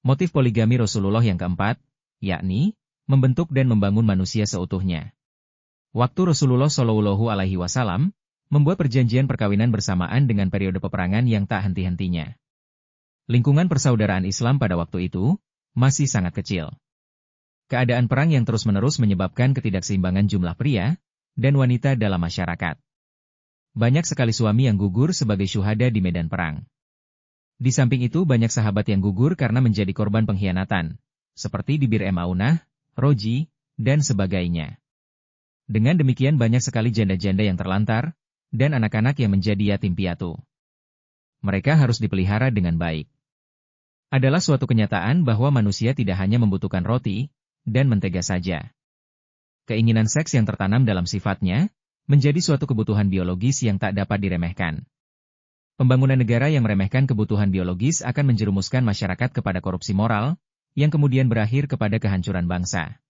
Motif poligami Rasulullah yang keempat, yakni membentuk dan membangun manusia seutuhnya. Waktu Rasulullah Shallallahu Alaihi Wasallam membuat perjanjian perkawinan bersamaan dengan periode peperangan yang tak henti-hentinya. Lingkungan persaudaraan Islam pada waktu itu masih sangat kecil. Keadaan perang yang terus-menerus menyebabkan ketidakseimbangan jumlah pria dan wanita dalam masyarakat. Banyak sekali suami yang gugur sebagai syuhada di medan perang. Di samping itu banyak sahabat yang gugur karena menjadi korban pengkhianatan, seperti di Bir Maunah, Roji, dan sebagainya. Dengan demikian banyak sekali janda-janda yang terlantar, dan anak-anak yang menjadi yatim piatu. Mereka harus dipelihara dengan baik. Adalah suatu kenyataan bahwa manusia tidak hanya membutuhkan roti dan mentega saja. Keinginan seks yang tertanam dalam sifatnya, menjadi suatu kebutuhan biologis yang tak dapat diremehkan. Pembangunan negara yang meremehkan kebutuhan biologis akan menjerumuskan masyarakat kepada korupsi moral, yang kemudian berakhir kepada kehancuran bangsa.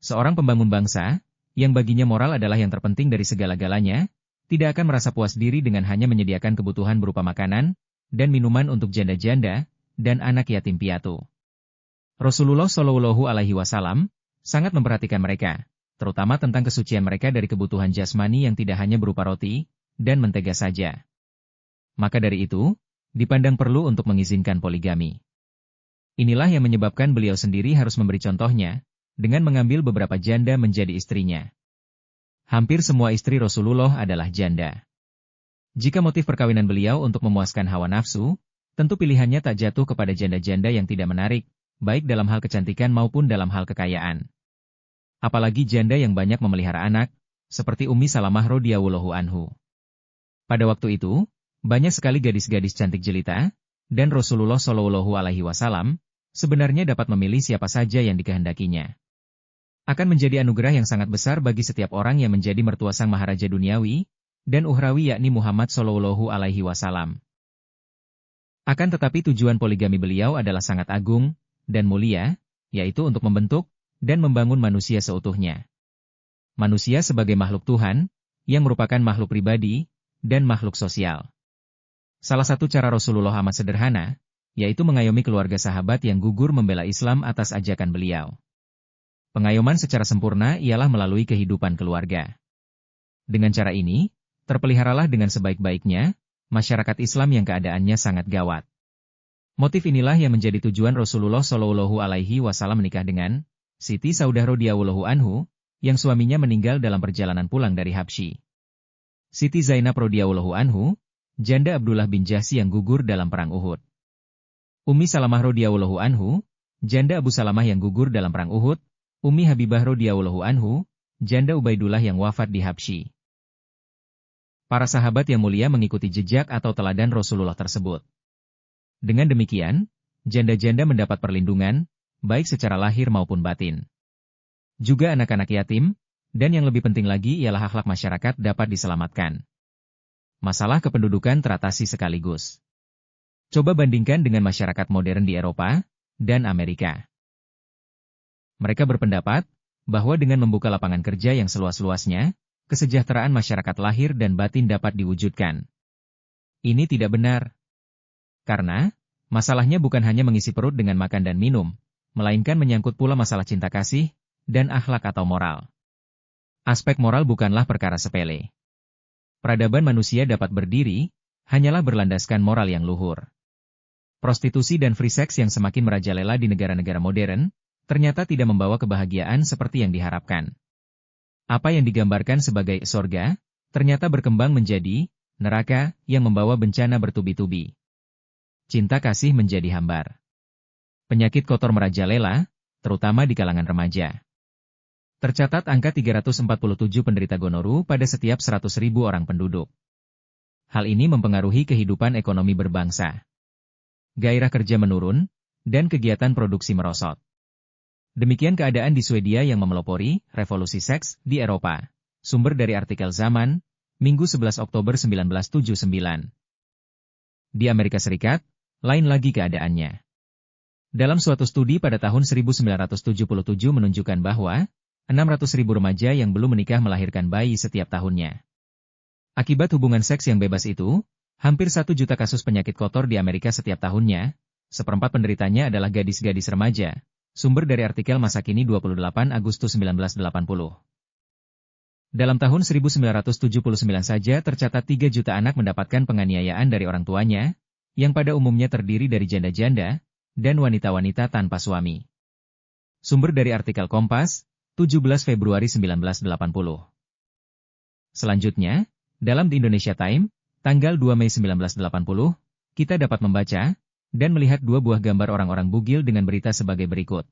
Seorang pembangun bangsa, yang baginya moral adalah yang terpenting dari segala-galanya, tidak akan merasa puas diri dengan hanya menyediakan kebutuhan berupa makanan dan minuman untuk janda-janda dan anak yatim piatu. Rasulullah Shallallahu Alaihi Wasallam sangat memperhatikan mereka, terutama tentang kesucian mereka dari kebutuhan jasmani yang tidak hanya berupa roti dan mentega saja. Maka dari itu, dipandang perlu untuk mengizinkan poligami. Inilah yang menyebabkan beliau sendiri harus memberi contohnya, dengan mengambil beberapa janda menjadi istrinya. Hampir semua istri Rasulullah adalah janda. Jika motif perkawinan beliau untuk memuaskan hawa nafsu, tentu pilihannya tak jatuh kepada janda-janda yang tidak menarik, baik dalam hal kecantikan maupun dalam hal kekayaan. Apalagi janda yang banyak memelihara anak, seperti Ummi Salamah radhiyallahu anhu. Pada waktu itu, banyak sekali gadis-gadis cantik jelita, dan Rasulullah Shallallahu Alaihi Wasallam sebenarnya dapat memilih siapa saja yang dikehendakinya. Akan menjadi anugerah yang sangat besar bagi setiap orang yang menjadi mertua sang maharaja duniawi dan ukhrawi yakni Muhammad Shallallahu Alaihi Wasallam. Akan tetapi tujuan poligami beliau adalah sangat agung dan mulia, yaitu untuk membentuk dan membangun manusia seutuhnya. Manusia sebagai makhluk Tuhan, yang merupakan makhluk pribadi dan makhluk sosial. Salah satu cara Rasulullah amat sederhana, yaitu mengayomi keluarga sahabat yang gugur membela Islam atas ajakan beliau. Pengayoman secara sempurna ialah melalui kehidupan keluarga. Dengan cara ini, terpeliharalah dengan sebaik-baiknya, masyarakat Islam yang keadaannya sangat gawat. Motif inilah yang menjadi tujuan Rasulullah Shallallahu Alaihi Wasallam menikah dengan Siti Saudah radhiyallahu anhu, yang suaminya meninggal dalam perjalanan pulang dari Habsyi. Siti Zainab radhiyallahu anhu, janda Abdullah bin Jahsy yang gugur dalam perang Uhud. Ummi Salamah radhiyallahu anhu, janda Abu Salamah yang gugur dalam perang Uhud. Ummi Habibah radhiyallahu anhu, janda Ubaidullah yang wafat di Habsyi. Para sahabat yang mulia mengikuti jejak atau teladan Rasulullah tersebut. Dengan demikian, janda-janda mendapat perlindungan, baik secara lahir maupun batin. Juga anak-anak yatim, dan yang lebih penting lagi ialah akhlak masyarakat dapat diselamatkan. Masalah kependudukan teratasi sekaligus. Coba bandingkan dengan masyarakat modern di Eropa dan Amerika. Mereka berpendapat bahwa dengan membuka lapangan kerja yang seluas-luasnya, kesejahteraan masyarakat lahir dan batin dapat diwujudkan. Ini tidak benar. Karena, masalahnya bukan hanya mengisi perut dengan makan dan minum, melainkan menyangkut pula masalah cinta kasih dan akhlak atau moral. Aspek moral bukanlah perkara sepele. Peradaban manusia dapat berdiri, hanyalah berlandaskan moral yang luhur. Prostitusi dan free sex yang semakin merajalela di negara-negara modern, ternyata tidak membawa kebahagiaan seperti yang diharapkan. Apa yang digambarkan sebagai sorga, ternyata berkembang menjadi neraka yang membawa bencana bertubi-tubi. Cinta kasih menjadi hambar. Penyakit kotor merajalela, terutama di kalangan remaja. Tercatat angka 347 penderita gonoru pada setiap 100.000 orang penduduk. Hal ini mempengaruhi kehidupan ekonomi berbangsa. Gairah kerja menurun, dan kegiatan produksi merosot. Demikian keadaan di Swedia yang memelopori revolusi seks di Eropa. Sumber dari artikel Zaman, Minggu 11 Oktober 1979. Di Amerika Serikat, lain lagi keadaannya. Dalam suatu studi pada tahun 1977 menunjukkan bahwa 600.000 remaja yang belum menikah melahirkan bayi setiap tahunnya. Akibat hubungan seks yang bebas itu, hampir 1 juta kasus penyakit kotor di Amerika setiap tahunnya, seperempat penderitanya adalah gadis-gadis remaja. Sumber dari artikel Masa Kini 28 Agustus 1980. Dalam tahun 1979 saja tercatat 3 juta anak mendapatkan penganiayaan dari orang tuanya, yang pada umumnya terdiri dari janda-janda dan wanita-wanita tanpa suami. Sumber dari artikel Kompas, 17 Februari 1980. Selanjutnya, dalam The Indonesia Times, tanggal 2 Mei 1980, kita dapat membaca dan melihat 2 buah gambar orang-orang bugil dengan berita sebagai berikut.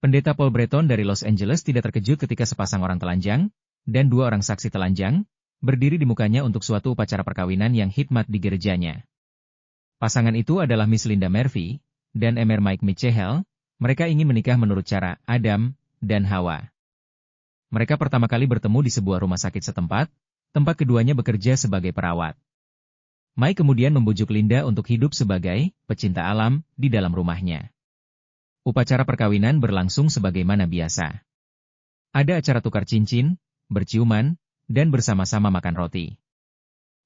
Pendeta Paul Breton dari Los Angeles tidak terkejut ketika sepasang orang telanjang, dan 2 orang saksi telanjang, berdiri di mukanya untuk suatu upacara perkawinan yang hikmat di gerejanya. Pasangan itu adalah Miss Linda Murphy, dan Mr. Mike Mitchell. Mereka ingin menikah menurut cara Adam dan Hawa. Mereka pertama kali bertemu di sebuah rumah sakit setempat, tempat keduanya bekerja sebagai perawat. Mike kemudian membujuk Linda untuk hidup sebagai pecinta alam di dalam rumahnya. Upacara perkawinan berlangsung sebagaimana biasa. Ada acara tukar cincin, berciuman, dan bersama-sama makan roti.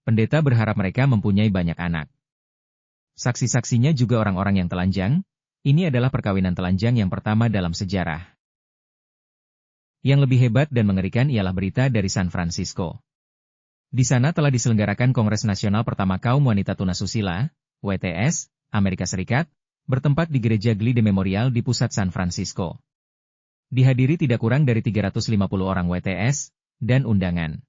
Pendeta berharap mereka mempunyai banyak anak. Saksi-saksinya juga orang-orang yang telanjang. Ini adalah perkawinan telanjang yang pertama dalam sejarah. Yang lebih hebat dan mengerikan ialah berita dari San Francisco. Di sana telah diselenggarakan Kongres Nasional pertama kaum wanita tunasusila, WTS, Amerika Serikat, bertempat di Gereja Glide Memorial di pusat San Francisco. Dihadiri tidak kurang dari 350 orang WTS, dan undangan.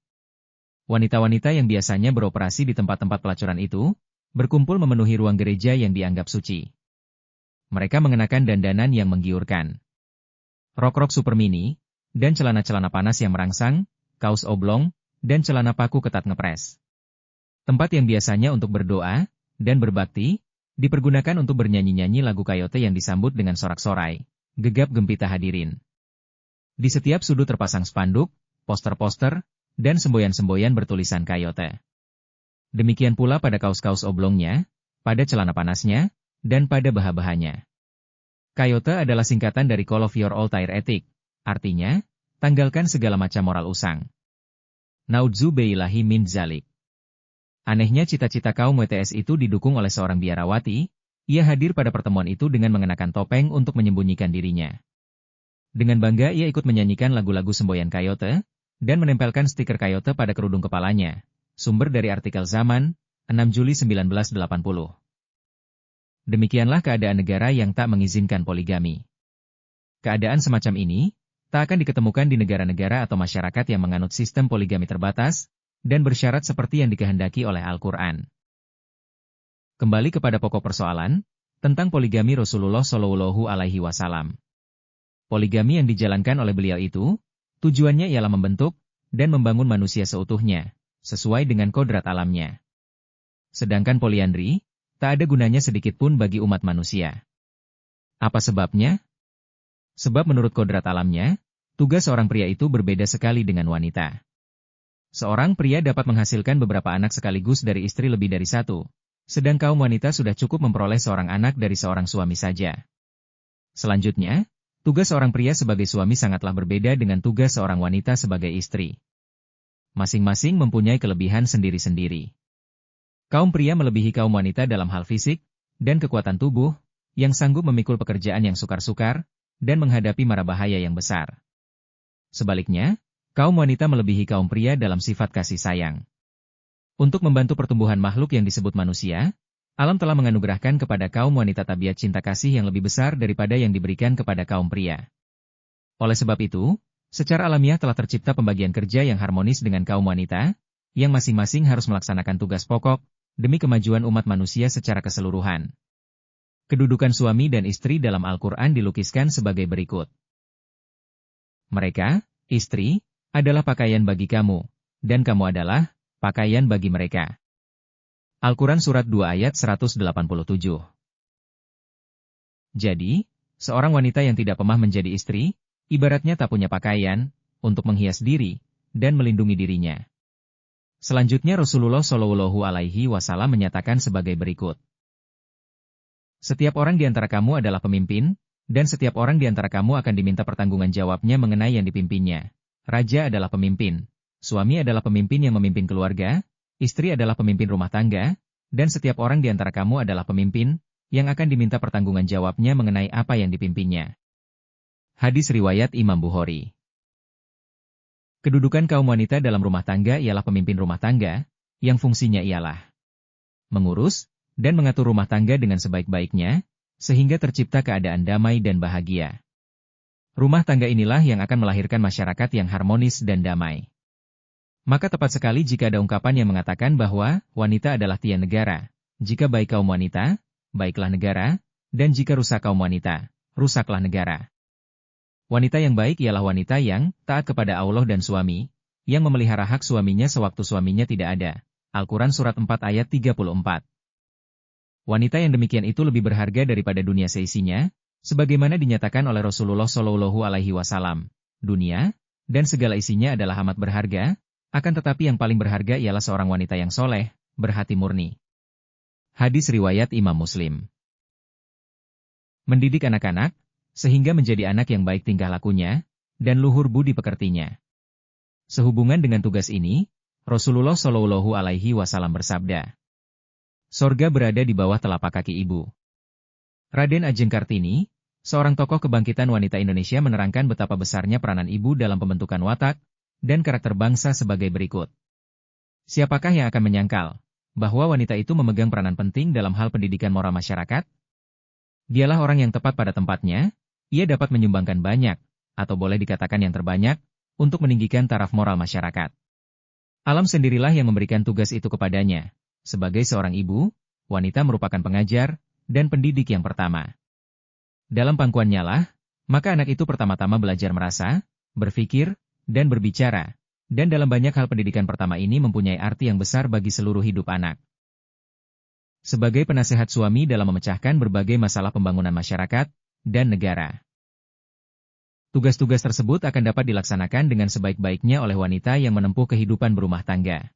Wanita-wanita yang biasanya beroperasi di tempat-tempat pelacuran itu, berkumpul memenuhi ruang gereja yang dianggap suci. Mereka mengenakan dandanan yang menggiurkan. Rok-rok super mini, dan celana-celana panas yang merangsang, kaos oblong, dan celana paku ketat ngepres. Tempat yang biasanya untuk berdoa dan berbakti, dipergunakan untuk bernyanyi-nyanyi lagu Coyote yang disambut dengan sorak-sorai, gegap gempita hadirin. Di setiap sudut terpasang spanduk, poster-poster, dan semboyan-semboyan bertulisan Coyote. Demikian pula pada kaos-kaos oblongnya, pada celana panasnya, dan pada baha-bahanya. Coyote adalah singkatan dari Call of Your Altair Ethic, artinya, tanggalkan segala macam moral usang. Naudzubillahi min dzalik. Anehnya cita-cita kaum WTS itu didukung oleh seorang biarawati. Ia hadir pada pertemuan itu dengan mengenakan topeng untuk menyembunyikan dirinya. Dengan bangga ia ikut menyanyikan lagu-lagu semboyan Coyote, dan menempelkan stiker Coyote pada kerudung kepalanya. Sumber dari artikel Zaman, 6 Juli 1980. Demikianlah keadaan negara yang tak mengizinkan poligami. Keadaan semacam ini tak akan diketemukan di negara-negara atau masyarakat yang menganut sistem poligami terbatas, dan bersyarat seperti yang dikehendaki oleh Al-Quran. Kembali kepada pokok persoalan, tentang poligami Rasulullah Shallallahu Alaihi Wasallam. Poligami yang dijalankan oleh beliau itu, tujuannya ialah membentuk, dan membangun manusia seutuhnya, sesuai dengan kodrat alamnya. Sedangkan poliandri, tak ada gunanya sedikit pun bagi umat manusia. Apa sebabnya? Sebab menurut kodrat alamnya, tugas seorang pria itu berbeda sekali dengan wanita. Seorang pria dapat menghasilkan beberapa anak sekaligus dari istri lebih dari satu, sedang kaum wanita sudah cukup memperoleh seorang anak dari seorang suami saja. Selanjutnya, tugas seorang pria sebagai suami sangatlah berbeda dengan tugas seorang wanita sebagai istri. Masing-masing mempunyai kelebihan sendiri-sendiri. Kaum pria melebihi kaum wanita dalam hal fisik dan kekuatan tubuh, yang sanggup memikul pekerjaan yang sukar-sukar, dan menghadapi mara bahaya yang besar. Sebaliknya, kaum wanita melebihi kaum pria dalam sifat kasih sayang. Untuk membantu pertumbuhan makhluk yang disebut manusia, alam telah menganugerahkan kepada kaum wanita tabiat cinta kasih yang lebih besar daripada yang diberikan kepada kaum pria. Oleh sebab itu, secara alamiah telah tercipta pembagian kerja yang harmonis dengan kaum wanita, yang masing-masing harus melaksanakan tugas pokok, demi kemajuan umat manusia secara keseluruhan. Kedudukan suami dan istri dalam Al-Quran dilukiskan sebagai berikut. Mereka, istri, adalah pakaian bagi kamu, dan kamu adalah pakaian bagi mereka. Al-Quran Surat 2 ayat 187. Jadi, seorang wanita yang tidak pemah menjadi istri, ibaratnya tak punya pakaian, untuk menghias diri, dan melindungi dirinya. Selanjutnya Rasulullah Shallallahu Alaihi Wasallam menyatakan sebagai berikut. Setiap orang di antara kamu adalah pemimpin, dan setiap orang di antara kamu akan diminta pertanggungan jawabnya mengenai yang dipimpinnya. Raja adalah pemimpin, suami adalah pemimpin yang memimpin keluarga, istri adalah pemimpin rumah tangga, dan setiap orang di antara kamu adalah pemimpin, yang akan diminta pertanggungan jawabnya mengenai apa yang dipimpinnya. Hadis riwayat Imam Bukhari. Kedudukan kaum wanita dalam rumah tangga ialah pemimpin rumah tangga, yang fungsinya ialah mengurus dan mengatur rumah tangga dengan sebaik-baiknya, sehingga tercipta keadaan damai dan bahagia. Rumah tangga inilah yang akan melahirkan masyarakat yang harmonis dan damai. Maka tepat sekali jika ada ungkapan yang mengatakan bahwa wanita adalah tiang negara. Jika baik kaum wanita, baiklah negara, dan jika rusak kaum wanita, rusaklah negara. Wanita yang baik ialah wanita yang taat kepada Allah dan suami, yang memelihara hak suaminya sewaktu suaminya tidak ada. Al-Quran Surat 4 ayat 34. Wanita yang demikian itu lebih berharga daripada dunia seisinya, sebagaimana dinyatakan oleh Rasulullah Shallallahu Alaihi Wasallam. Dunia dan segala isinya adalah amat berharga, akan tetapi yang paling berharga ialah seorang wanita yang soleh, berhati murni. Hadis riwayat Imam Muslim. Mendidik anak-anak, sehingga menjadi anak yang baik tingkah lakunya, dan luhur budi pekertinya. Sehubungan dengan tugas ini, Rasulullah Shallallahu Alaihi Wasallam bersabda, "Sorga berada di bawah telapak kaki ibu." Raden Ajeng Kartini, seorang tokoh kebangkitan wanita Indonesia menerangkan betapa besarnya peranan ibu dalam pembentukan watak dan karakter bangsa sebagai berikut. Siapakah yang akan menyangkal bahwa wanita itu memegang peranan penting dalam hal pendidikan moral masyarakat? Dialah orang yang tepat pada tempatnya. Ia dapat menyumbangkan banyak, atau boleh dikatakan yang terbanyak, untuk meninggikan taraf moral masyarakat. Alam sendirilah yang memberikan tugas itu kepadanya. Sebagai seorang ibu, wanita merupakan pengajar dan pendidik yang pertama. Dalam pangkuannya lah, maka anak itu pertama-tama belajar merasa, berpikir, dan berbicara. Dan dalam banyak hal pendidikan pertama ini mempunyai arti yang besar bagi seluruh hidup anak. Sebagai penasehat suami dalam memecahkan berbagai masalah pembangunan masyarakat dan negara. Tugas-tugas tersebut akan dapat dilaksanakan dengan sebaik-baiknya oleh wanita yang menempuh kehidupan berumah tangga.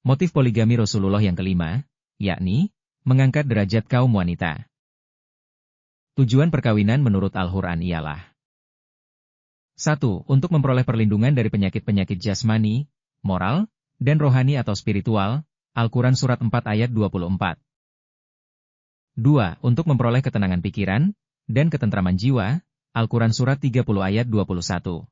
Motif poligami Rasulullah yang kelima, yakni, mengangkat derajat kaum wanita. Tujuan perkawinan menurut Al-Quran ialah 1. Untuk memperoleh perlindungan dari penyakit-penyakit jasmani, moral, dan rohani atau spiritual, Al-Quran Surat 4 ayat 24. 2. Untuk memperoleh ketenangan pikiran dan ketentraman jiwa, Al-Quran Surat 30 ayat 21.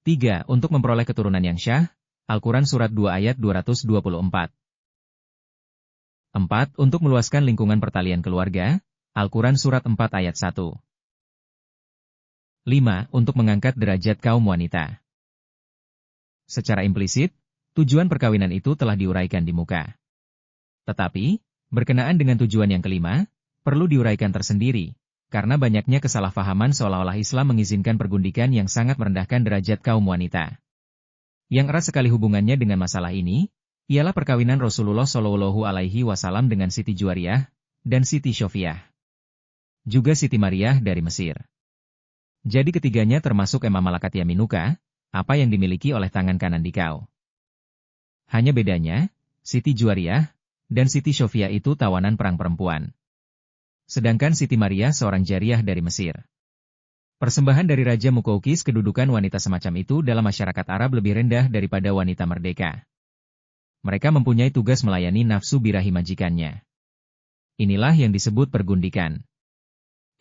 3. Untuk memperoleh keturunan yang syah, Al-Quran Surat 2 ayat 224. 4. Untuk meluaskan lingkungan pertalian keluarga, Al-Quran Surat 4 ayat 1. 5. Untuk mengangkat derajat kaum wanita. Secara implisit, tujuan perkawinan itu telah diuraikan di muka. Tetapi, berkenaan dengan tujuan yang kelima, perlu diuraikan tersendiri, karena banyaknya kesalahpahaman seolah-olah Islam mengizinkan pergundikan yang sangat merendahkan derajat kaum wanita. Yang erat sekali hubungannya dengan masalah ini, ialah perkawinan Rasulullah Shallallahu Alaihi Wasallam dengan Siti Juwariyah dan Siti Sofiyah. Juga Siti Mariah dari Mesir. Jadi ketiganya termasuk Emam Malakat Yaminuka, apa yang dimiliki oleh tangan kanan dikau. Hanya bedanya, Siti Juwariyah dan Siti Sofiyah itu tawanan perang perempuan. Sedangkan Siti Mariah seorang jariyah dari Mesir. Persembahan dari Raja Muqawqis kedudukan wanita semacam itu dalam masyarakat Arab lebih rendah daripada wanita merdeka. Mereka mempunyai tugas melayani nafsu birahi majikannya. Inilah yang disebut pergundikan.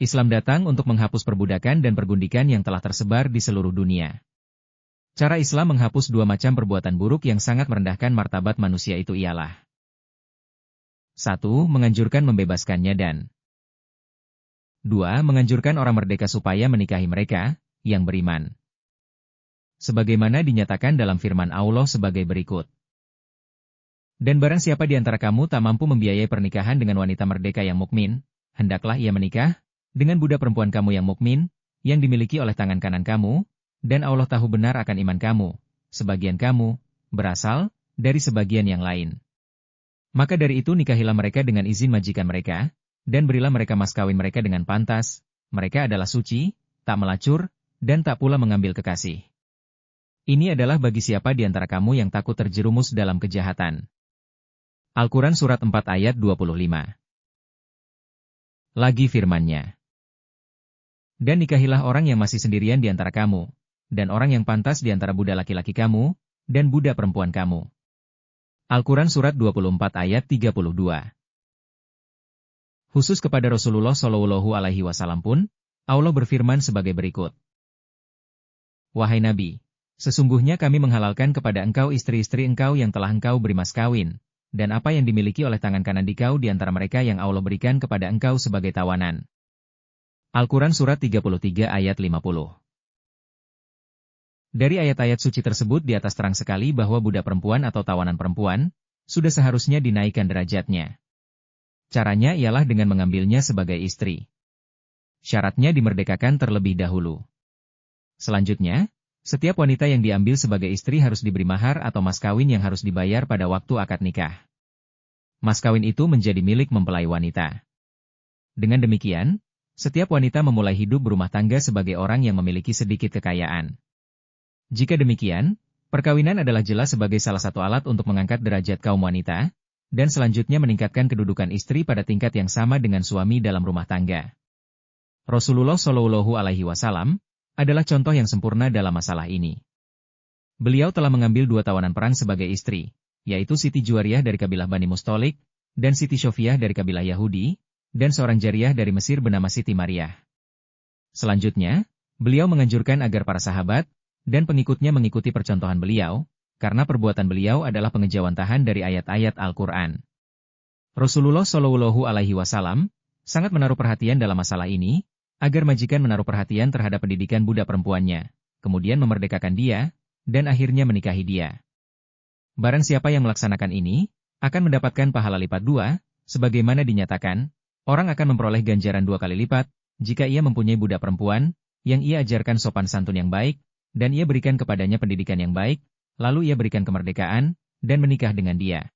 Islam datang untuk menghapus perbudakan dan pergundikan yang telah tersebar di seluruh dunia. Cara Islam menghapus dua macam perbuatan buruk yang sangat merendahkan martabat manusia itu ialah 1. Menganjurkan membebaskannya dan 2. Menganjurkan orang merdeka supaya menikahi mereka, yang beriman. Sebagaimana dinyatakan dalam firman Allah sebagai berikut. Dan barang siapa di antara kamu tak mampu membiayai pernikahan dengan wanita merdeka yang mukmin, hendaklah ia menikah dengan budak perempuan kamu yang mukmin, yang dimiliki oleh tangan kanan kamu, dan Allah tahu benar akan iman kamu, sebagian kamu, berasal dari sebagian yang lain. Maka dari itu nikahilah mereka dengan izin majikan mereka, dan berilah mereka mas kawin mereka dengan pantas, mereka adalah suci, tak melacur, dan tak pula mengambil kekasih. Ini adalah bagi siapa di antara kamu yang takut terjerumus dalam kejahatan. Al-Quran Surat 4 ayat 25. Lagi firman-Nya. Dan nikahilah orang yang masih sendirian di antara kamu, dan orang yang pantas di antara budak laki-laki kamu, dan budak perempuan kamu. Al-Quran Surat 24 ayat 32. Khusus kepada Rasulullah Shallallahu Alaihi Wasallam pun, Allah berfirman sebagai berikut. Wahai Nabi, sesungguhnya kami menghalalkan kepada engkau istri-istri engkau yang telah engkau beri mas kawin, dan apa yang dimiliki oleh tangan kanan dikau di antara mereka yang Allah berikan kepada engkau sebagai tawanan. Al-Quran Surat 33 ayat 50. Dari ayat-ayat suci tersebut di atas terang sekali bahwa budak perempuan atau tawanan perempuan, sudah seharusnya dinaikkan derajatnya. Caranya ialah dengan mengambilnya sebagai istri. Syaratnya dimerdekakan terlebih dahulu. Selanjutnya, setiap wanita yang diambil sebagai istri harus diberi mahar atau mas kawin yang harus dibayar pada waktu akad nikah. Mas kawin itu menjadi milik mempelai wanita. Dengan demikian, setiap wanita memulai hidup berumah tangga sebagai orang yang memiliki sedikit kekayaan. Jika demikian, perkawinan adalah jelas sebagai salah satu alat untuk mengangkat derajat kaum wanita, dan selanjutnya meningkatkan kedudukan istri pada tingkat yang sama dengan suami dalam rumah tangga. Rasulullah Shallallahu Alaihi Wasallam adalah contoh yang sempurna dalam masalah ini. Beliau telah mengambil 2 tawanan perang sebagai istri, yaitu Siti Juwariyah dari kabilah Bani Mustalik, dan Siti Sofiyah dari kabilah Yahudi, dan seorang jariyah dari Mesir bernama Siti Maryah. Selanjutnya, beliau menganjurkan agar para sahabat dan pengikutnya mengikuti percontohan beliau, karena perbuatan beliau adalah pengejawantahan dari ayat-ayat Al-Quran. Rasulullah Shallallahu Alaihi Wasallam sangat menaruh perhatian dalam masalah ini, agar majikan menaruh perhatian terhadap pendidikan budak perempuannya, kemudian memerdekakan dia, dan akhirnya menikahi dia. Barang siapa yang melaksanakan ini, akan mendapatkan pahala lipat 2, sebagaimana dinyatakan, orang akan memperoleh ganjaran 2 kali lipat, jika ia mempunyai budak perempuan, yang ia ajarkan sopan santun yang baik, dan ia berikan kepadanya pendidikan yang baik, lalu ia berikan kemerdekaan, dan menikah dengan dia.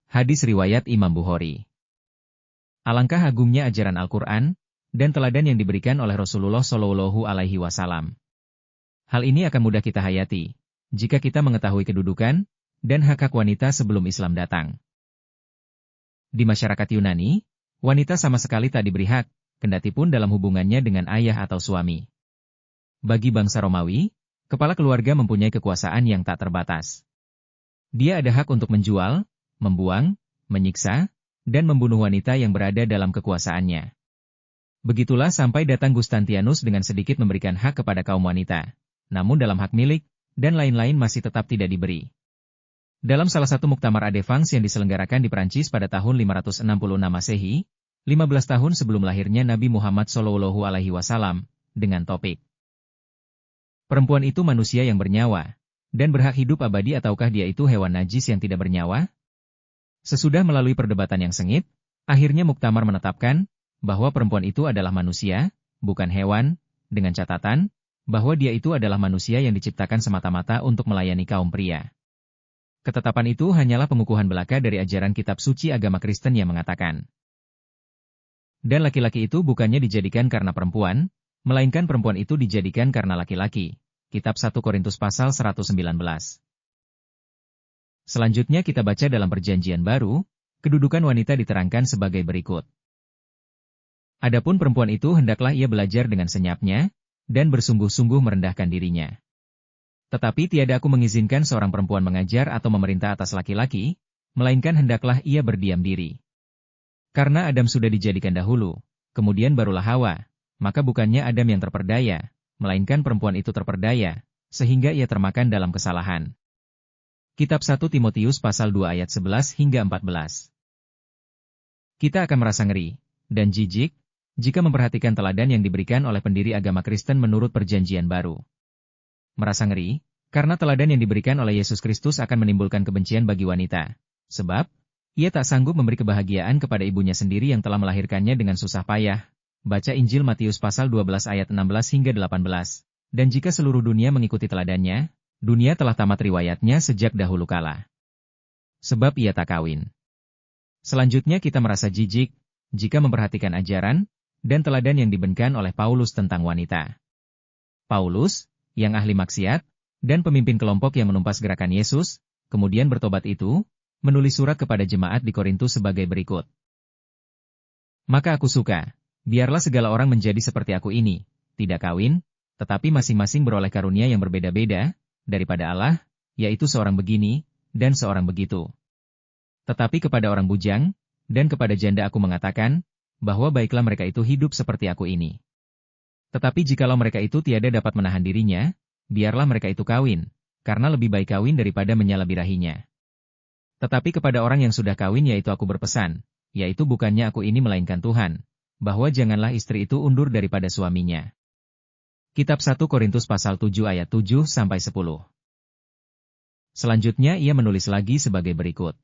Hadis riwayat Imam Bukhari. Alangkah agungnya ajaran Al-Quran, dan teladan yang diberikan oleh Rasulullah Shallallahu Alaihi Wasallam. Hal ini akan mudah kita hayati, jika kita mengetahui kedudukan, dan hak-hak wanita sebelum Islam datang. Di masyarakat Yunani, wanita sama sekali tak diberi hak, kendati pun dalam hubungannya dengan ayah atau suami. Bagi bangsa Romawi, kepala keluarga mempunyai kekuasaan yang tak terbatas. Dia ada hak untuk menjual, membuang, menyiksa, dan membunuh wanita yang berada dalam kekuasaannya. Begitulah sampai datang Gustantianus dengan sedikit memberikan hak kepada kaum wanita, namun dalam hak milik, dan lain-lain masih tetap tidak diberi. Dalam salah satu muktamar Adevance yang diselenggarakan di Prancis pada tahun 566 Masehi, 15 tahun sebelum lahirnya Nabi Muhammad SAW, dengan topik perempuan itu manusia yang bernyawa, dan berhak hidup abadi ataukah dia itu hewan najis yang tidak bernyawa? Sesudah melalui perdebatan yang sengit, akhirnya muktamar menetapkan bahwa perempuan itu adalah manusia, bukan hewan, dengan catatan bahwa dia itu adalah manusia yang diciptakan semata-mata untuk melayani kaum pria. Ketetapan itu hanyalah pengukuhan belaka dari ajaran kitab suci agama Kristen yang mengatakan, dan laki-laki itu bukannya dijadikan karena perempuan, melainkan perempuan itu dijadikan karena laki-laki. Kitab 1 Korintus pasal 119. Selanjutnya kita baca dalam Perjanjian Baru, kedudukan wanita diterangkan sebagai berikut. Adapun perempuan itu hendaklah ia belajar dengan senyapnya, dan bersungguh-sungguh merendahkan dirinya. Tetapi tiada aku mengizinkan seorang perempuan mengajar atau memerintah atas laki-laki, melainkan hendaklah ia berdiam diri. Karena Adam sudah dijadikan dahulu, kemudian barulah Hawa, maka bukannya Adam yang terperdaya, melainkan perempuan itu terperdaya, sehingga ia termakan dalam kesalahan. Kitab 1 Timotius pasal 2 ayat 11 hingga 14. Kita akan merasa ngeri, dan jijik, jika memperhatikan teladan yang diberikan oleh pendiri agama Kristen menurut Perjanjian Baru. Merasa ngeri, karena teladan yang diberikan oleh Yesus Kristus akan menimbulkan kebencian bagi wanita, sebab ia tak sanggup memberi kebahagiaan kepada ibunya sendiri yang telah melahirkannya dengan susah payah. Baca Injil Matius pasal 12 ayat 16 hingga 18. Dan jika seluruh dunia mengikuti teladannya, dunia telah tamat riwayatnya sejak dahulu kala. Sebab ia tak kawin. Selanjutnya kita merasa jijik, jika memperhatikan ajaran, dan teladan yang dibenkan oleh Paulus tentang wanita. Paulus, yang ahli maksiat, dan pemimpin kelompok yang menumpas gerakan Yesus, kemudian bertobat itu, menulis surat kepada jemaat di Korintus sebagai berikut. Maka aku suka, biarlah segala orang menjadi seperti aku ini, tidak kawin, tetapi masing-masing beroleh karunia yang berbeda-beda, daripada Allah, yaitu seorang begini, dan seorang begitu. Tetapi kepada orang bujang, dan kepada janda aku mengatakan, bahwa baiklah mereka itu hidup seperti aku ini. Tetapi jikalau mereka itu tiada dapat menahan dirinya, biarlah mereka itu kawin, karena lebih baik kawin daripada menyala-birahinya. Tetapi kepada orang yang sudah kawin yaitu aku berpesan, yaitu bukannya aku ini melainkan Tuhan, bahwa janganlah istri itu undur daripada suaminya. Kitab 1 Korintus pasal 7 ayat 7-10. Selanjutnya ia menulis lagi sebagai berikut.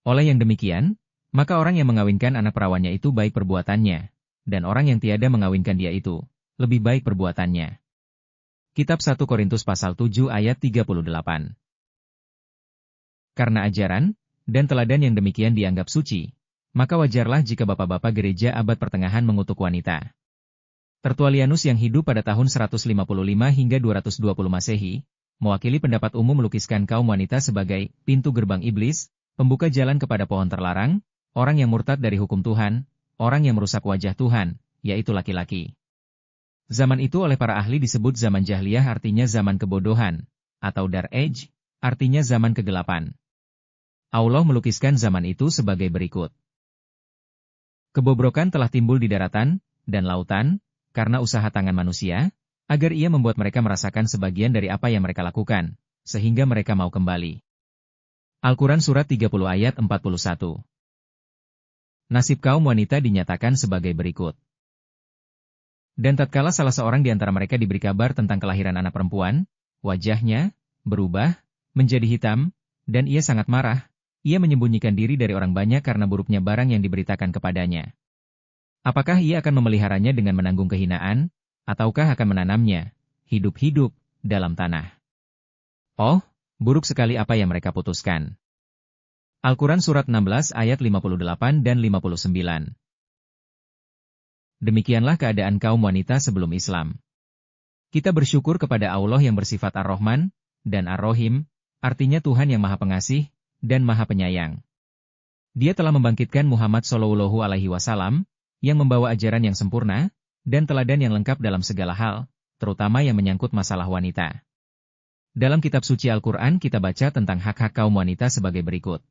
Oleh yang demikian, maka orang yang mengawinkan anak perawannya itu baik perbuatannya, dan orang yang tiada mengawinkan dia itu, lebih baik perbuatannya. Kitab 1 Korintus pasal 7 ayat 38. Karena ajaran dan teladan yang demikian dianggap suci, maka wajarlah jika bapak-bapak gereja abad pertengahan mengutuk wanita. Tertullianus yang hidup pada tahun 155 hingga 220 Masehi, mewakili pendapat umum melukiskan kaum wanita sebagai pintu gerbang iblis, pembuka jalan kepada pohon terlarang, orang yang murtad dari hukum Tuhan, orang yang merusak wajah Tuhan, yaitu laki-laki. Zaman itu oleh para ahli disebut zaman Jahliyah artinya zaman kebodohan, atau Dark Age, artinya zaman kegelapan. Allah melukiskan zaman itu sebagai berikut. Kebobrokan telah timbul di daratan dan lautan, karena usaha tangan manusia, agar ia membuat mereka merasakan sebagian dari apa yang mereka lakukan, sehingga mereka mau kembali. Al-Quran Surat 30 ayat 41. Nasib kaum wanita dinyatakan sebagai berikut. Dan tatkala salah seorang di antara mereka diberi kabar tentang kelahiran anak perempuan, wajahnya berubah menjadi hitam, dan ia sangat marah, ia menyembunyikan diri dari orang banyak karena buruknya barang yang diberitakan kepadanya. Apakah ia akan memeliharanya dengan menanggung kehinaan, ataukah akan menanamnya, hidup-hidup, dalam tanah? Oh, buruk sekali apa yang mereka putuskan. Al-Quran Surat 16 ayat 58 dan 59. Demikianlah keadaan kaum wanita sebelum Islam. Kita bersyukur kepada Allah yang bersifat Ar-Rahman dan Ar-Rahim, artinya Tuhan yang Maha Pengasih dan Maha Penyayang. Dia telah membangkitkan Muhammad Shallallahu Alaihi Wasallam, yang membawa ajaran yang sempurna, dan teladan yang lengkap dalam segala hal, terutama yang menyangkut masalah wanita. Dalam kitab suci Al-Quran kita baca tentang hak-hak kaum wanita sebagai berikut.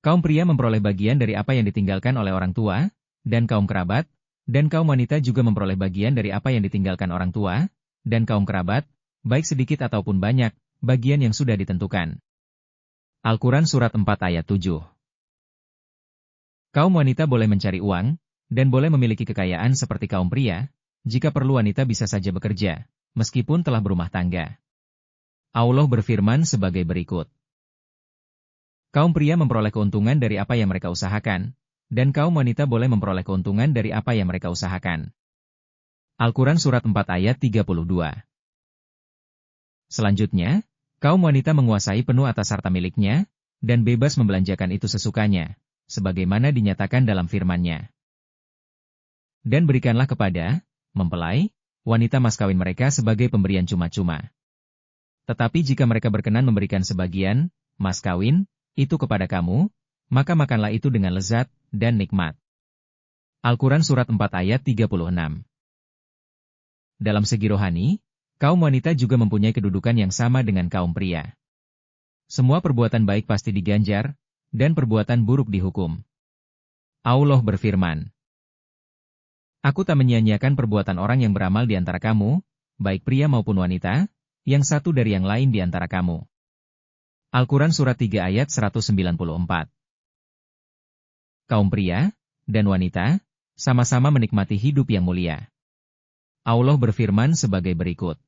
Kaum pria memperoleh bagian dari apa yang ditinggalkan oleh orang tua, dan kaum kerabat, dan kaum wanita juga memperoleh bagian dari apa yang ditinggalkan orang tua, dan kaum kerabat, baik sedikit ataupun banyak, bagian yang sudah ditentukan. Al-Quran Surat 4 ayat 7. Kaum wanita boleh mencari uang, dan boleh memiliki kekayaan seperti kaum pria, jika perlu wanita bisa saja bekerja, meskipun telah berumah tangga. Allah berfirman sebagai berikut. Kaum pria memperoleh keuntungan dari apa yang mereka usahakan, dan kaum wanita boleh memperoleh keuntungan dari apa yang mereka usahakan. Al-Quran Surat 4 ayat 32. Selanjutnya, kaum wanita menguasai penuh atas harta miliknya, dan bebas membelanjakan itu sesukanya, sebagaimana dinyatakan dalam firman-Nya. Dan berikanlah kepada mempelai wanita mas kawin mereka sebagai pemberian cuma-cuma. Tetapi jika mereka berkenan memberikan sebagian mas kawin itu kepada kamu, maka makanlah itu dengan lezat dan nikmat. Al-Quran Surat 4 ayat 36. Dalam segi rohani, kaum wanita juga mempunyai kedudukan yang sama dengan kaum pria. Semua perbuatan baik pasti diganjar, dan perbuatan buruk dihukum. Allah berfirman, Aku tak menyia-nyiakan perbuatan orang yang beramal di antara kamu, baik pria maupun wanita, yang satu dari yang lain di antara kamu. Al-Quran Surat 3 ayat 194. Kaum pria dan wanita sama-sama menikmati hidup yang mulia. Allah berfirman sebagai berikut.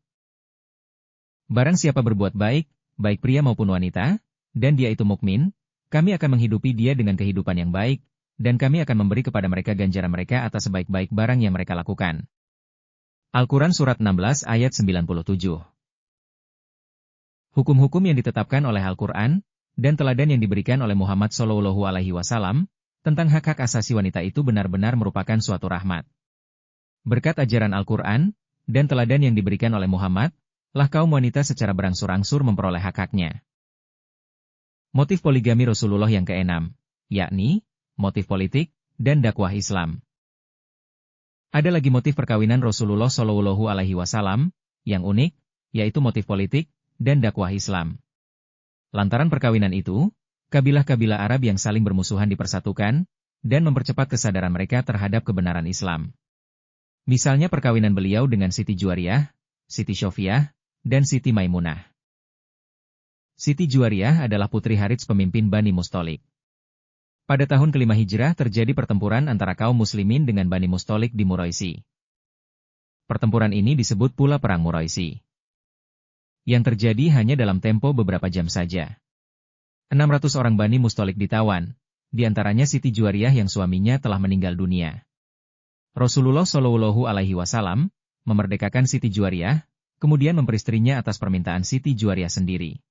Barang siapa berbuat baik, baik pria maupun wanita, dan dia itu mukmin, kami akan menghidupi dia dengan kehidupan yang baik, dan kami akan memberi kepada mereka ganjaran mereka atas sebaik-baik barang yang mereka lakukan. Al-Quran Surat 16 ayat 97. Hukum-hukum yang ditetapkan oleh Al-Quran, dan teladan yang diberikan oleh Muhammad Shallallahu Alaihi Wasallam, tentang hak-hak asasi wanita itu benar-benar merupakan suatu rahmat. Berkat ajaran Al-Quran, dan teladan yang diberikan oleh Muhammad, lah kaum wanita secara berangsur-angsur memperoleh hak-haknya. Motif poligami Rasulullah yang keenam, yakni motif politik dan dakwah Islam. Ada lagi motif perkawinan Rasulullah Shallallahu Alaihi Wasallam yang unik, yaitu motif politik dan dakwah Islam. Lantaran perkawinan itu, kabilah-kabilah Arab yang saling bermusuhan dipersatukan, dan mempercepat kesadaran mereka terhadap kebenaran Islam. Misalnya perkawinan beliau dengan Siti Juwariyah, Siti Syofiah, dan Siti Maimunah. Siti Juwariyah adalah putri Harits pemimpin Bani Mustholik. Pada tahun ke-5 Hijrah terjadi pertempuran antara kaum muslimin dengan Bani Mustholik di Muraisi. Pertempuran ini disebut pula Perang Muraisi. Yang terjadi hanya dalam tempo beberapa jam saja. 600 orang Bani Mustholik ditawan, di antaranya Siti Juwariyah yang suaminya telah meninggal dunia. Rasulullah Shallallahu Alaihi Wasallam memerdekakan Siti Juwariyah, kemudian memperistrinya atas permintaan Siti Juwariyah sendiri.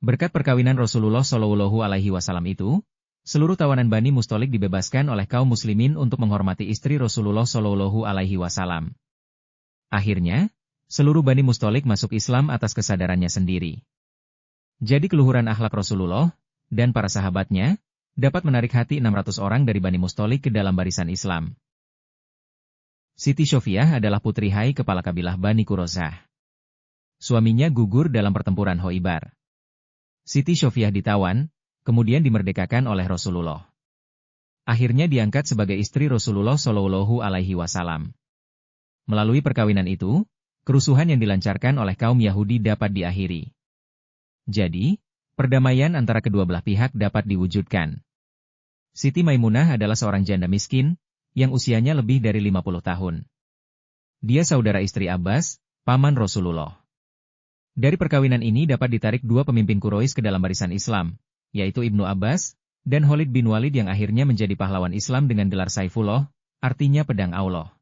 Berkat perkawinan Rasulullah Shallallahu Alaihi Wasallam itu, seluruh tawanan Bani Mustholik dibebaskan oleh kaum muslimin untuk menghormati istri Rasulullah Shallallahu Alaihi Wasallam. Akhirnya, seluruh Bani Mustholik masuk Islam atas kesadarannya sendiri. Jadi keluhuran akhlak Rasulullah dan para sahabatnya dapat menarik hati 600 orang dari Bani Mustholik ke dalam barisan Islam. Siti Syofiah adalah putri Hai kepala kabilah Bani Qurozah. Suaminya gugur dalam pertempuran Khoibar. Siti Syofiah ditawan, kemudian dimerdekakan oleh Rasulullah. Akhirnya diangkat sebagai istri Rasulullah Shallallahu Alaihi Wasallam. Melalui perkawinan itu, kerusuhan yang dilancarkan oleh kaum Yahudi dapat diakhiri. Jadi, perdamaian antara kedua belah pihak dapat diwujudkan. Siti Maimunah adalah seorang janda miskin, yang usianya lebih dari 50 tahun. Dia saudara istri Abbas, paman Rasulullah. Dari perkawinan ini dapat ditarik dua pemimpin Quraisy ke dalam barisan Islam, yaitu Ibnu Abbas, dan Khalid bin Walid yang akhirnya menjadi pahlawan Islam dengan gelar Saifullah, artinya pedang Allah.